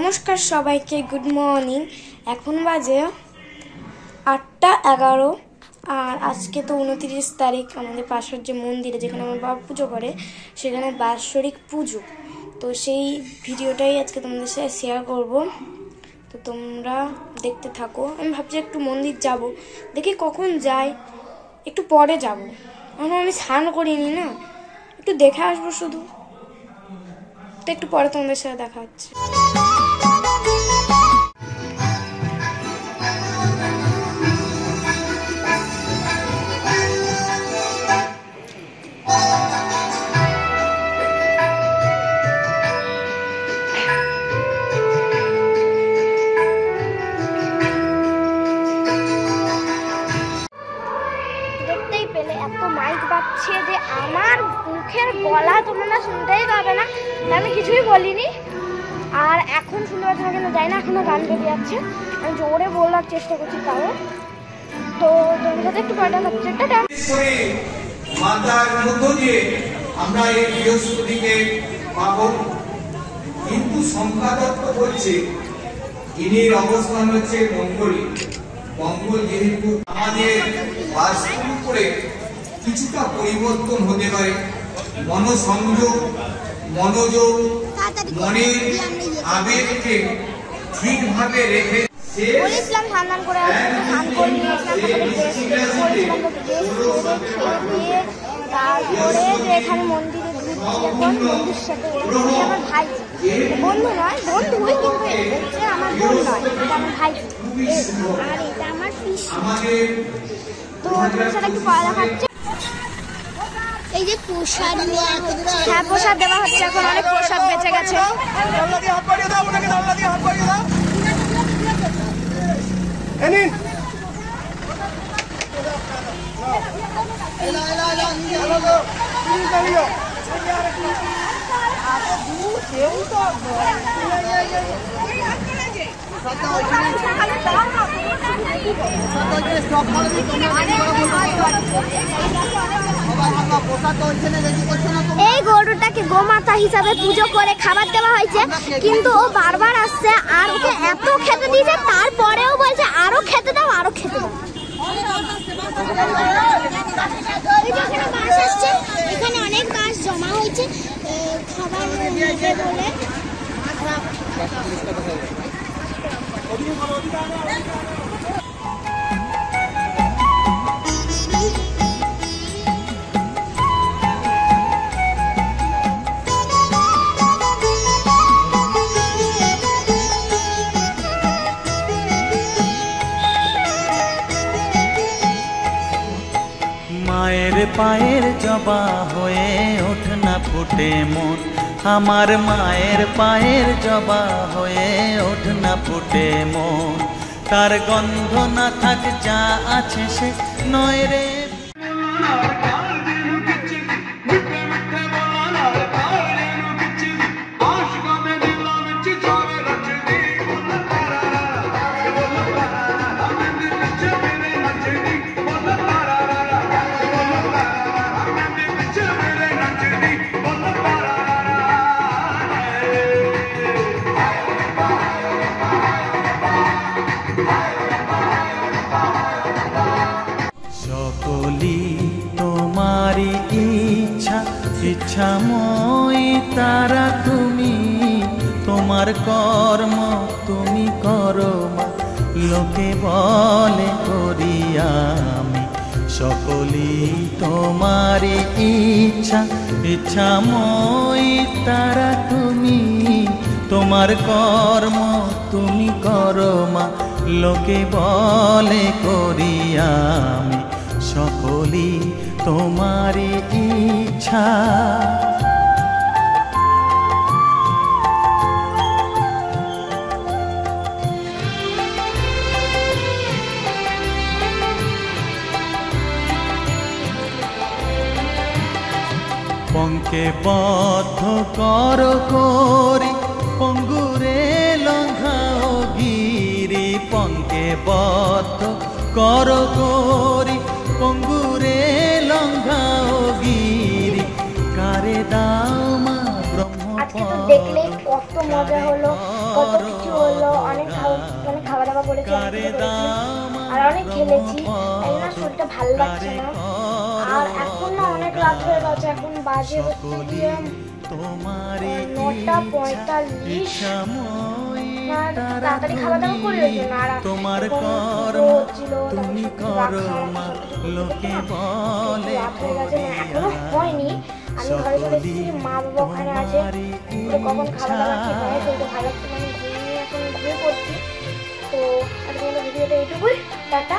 নমস্কার সবাইকে, good morning. এখন বাজে 8:11 আর আজকে তো 29 তারিখ। আমাদের পাশের যে মন্দিরে যেখানে আমার বাবা পুজো করে সেখানে বাৎসরিক পুজো, তো সেই ভিডিওটাই আজকে তোমাদের সাথে শেয়ার করব। তো তোমরা দেখতে থাকো। আমি ভাবছি একটু মন্দির যাব, দেখি কখন যাই, একটু পরে যাব। আমি স্নান করিনি না, একটু দেখে আসবো শুধু। তো একটু পরে তোমাদের সাথে দেখা হচ্ছে। দেখতেই পেলে এত মাইক বাজছে যে আমার মুখের গলা তোমরা শুনতেই পাবে না, আমি কিছুই বলিনি। আর এখন শুনতে পাচ্ছি না কেন যাই না, এখনো গান বেরিয়ে যাচ্ছে। আমি জোরে বলার চেষ্টা করছি তাও। তো তোমাদের একটু পয়টা হচ্ছে মাতার মধ্য দিয়ে আমরা এই বৃহস্পতিকে পাবো, কিন্তু সংখ্যাতত্ত্ব বলছে ইনির অবস্থান হচ্ছে মঙ্গলে। মঙ্গল যেহেতু আমাদের বাস্তুর উপরে কিছুটা পরিবর্তন হতে পারে, মনোসংযোগ, মনোযোগ, মনের আবেগকে ঠিকভাবে রেখে এখানে মন্দিরে বন্ধুর সাথে আমার ভাই, বন্ধু নয়, বন্ধু কিন্তু আমার বোন নয়, এটা আমার ভাই আর এটা আমার পিসি। তো তোমার সাথে একটু পড়া দেখাচ্ছে। এই যে প্রসাদ নেওয়া হচ্ছে, হ্যাঁ প্রসাদ দেওয়া হচ্ছে। এখন অনেক প্রসাদ বেঁচে গেছে। এই গরুটাকে গোমাতা হিসাবে পুজো করে খাবার দেওয়া হয়েছে, কিন্তু ও বারবার আসছে আর ওকে এত খেতে দিয়েছে, তারপরেও বলছে আরো খেতে দাও, আরো খেতে দাও। এখানে অনেক গাছ জমা হয়েছে খাবার বলে। মায়ের পায়ের জবা হয়ে ওঠ না ফুটে মন, আমার মায়ের পায়ের জবা হয়ে ওঠ না ফুটে মন। তার গন্ধ না থাক যা আছে সে নয় রে। সকলি তোমারি ইচ্ছা, ইচ্ছাময়ী তারা তুমি, তোমার কর্ম তুমি করো মা, লোকে বলে করি আমি। সকলি তোমারি ইচ্ছা, ইচ্ছাময়ী তারা তুমি, তোমার কর্ম তুমি করো মা, লোকে বলে করি আমি। সকলি তোমারি ইচ্ছা। পঙ্কে বদ্ধ কর করি পঙ্গুরে লঙ্ঘাও গিরি, পঙ্কে বদ্ধ কর করি পঙ্গুরে লঙ্ঘাও গিরি, কারে দাও মা ব্রহ্ম। আজকে তো দেখলে কত কত মজা হলো, কত কিছু হলো, অনেক খাওয়া দাওয়া করেছি, আর অনেক খেলেছি। তাই না শরীরটা ভালো লাগছে না। আর এখন না অনেক রাত হয়ে গেছে, এখন বাজে হচ্ছে গিয়ে 9:45। তাড়াতাড়ি খাওয়া দাওয়া করে ওই জন্য। আর হচ্ছিল এখনো হয়নি। আমি ঘরে চলে এসেছি, মা বাবা ওখানে আছে, কখন খাওয়া দাওয়া কি হয় সেটা ভালো লাগছে না। আমি ঘুমিয়ে এখন ঘুমিয়ে পড়ছি। তো আজকে ভিডিওটা এইটুকুই, টাটা।